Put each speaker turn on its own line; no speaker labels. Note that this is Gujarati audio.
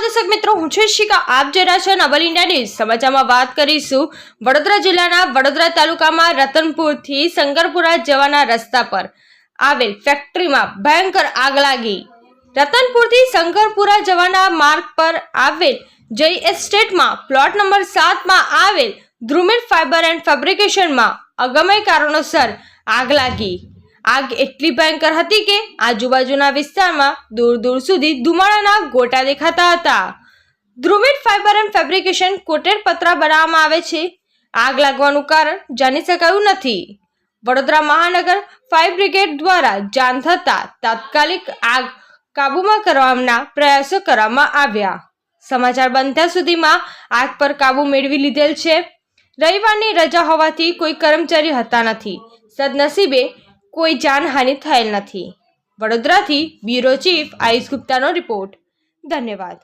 નમસ્કાર દર્શક મિત્રો, હું છું શિકા. આપ જોઈ રહ્યા છો નવલ ઇન્ડિયા ન્યૂઝ. સમાચારમાં વાત કરીશું વડોદરા જિલ્લાના વડોદરા તાલુકામાં રતનપુરથી શંકરપુરા જવાના રસ્તા પર આવેલ ફેક્ટરીમાં ભયંકર આગ લાગી. રતનપુરથી શંકરપુરા જવાના માર્ગ પર આવેલ જય એસ્ટેટમાં પ્લોટ નંબર 7 માં આવેલ ધ્રુમિલ ફાઇબર એન્ડ ફેબ્રિકેશનમાં અગમ્ય કારણોસર આગ લાગી. આગ એટલી ભયંકર હતી કે આજુબાજુના વિસ્તારમાં દૂર દૂર સુધી ધુમાડાના ગોટા દેખાતા હતા. Dhrumil fibre and fabrication coated પતરા બનાવવામાં આવે છે. આગ લાગવાનું કારણ જાણી શકાયું નથી. વડોદરા મહાનગર ફાયર બ્રિગેડ દ્વારા જાણ થતા તાત્કાલિક આગ કાબૂમાં કરવાના પ્રયાસો કરવામાં આવ્યા. સમાચાર બનતા સુધીમાં આગ પર કાબુ મેળવી લીધેલ છે. રવિવારની રજા હોવાથી કોઈ કર્મચારી હતા નથી. સદનસીબે કોઈ જાનહાનિ થયેલ નથી. વડોદરાથી બ્યુરો ચીફ આયુષ ગુપ્તાનો રિપોર્ટ. ધન્યવાદ.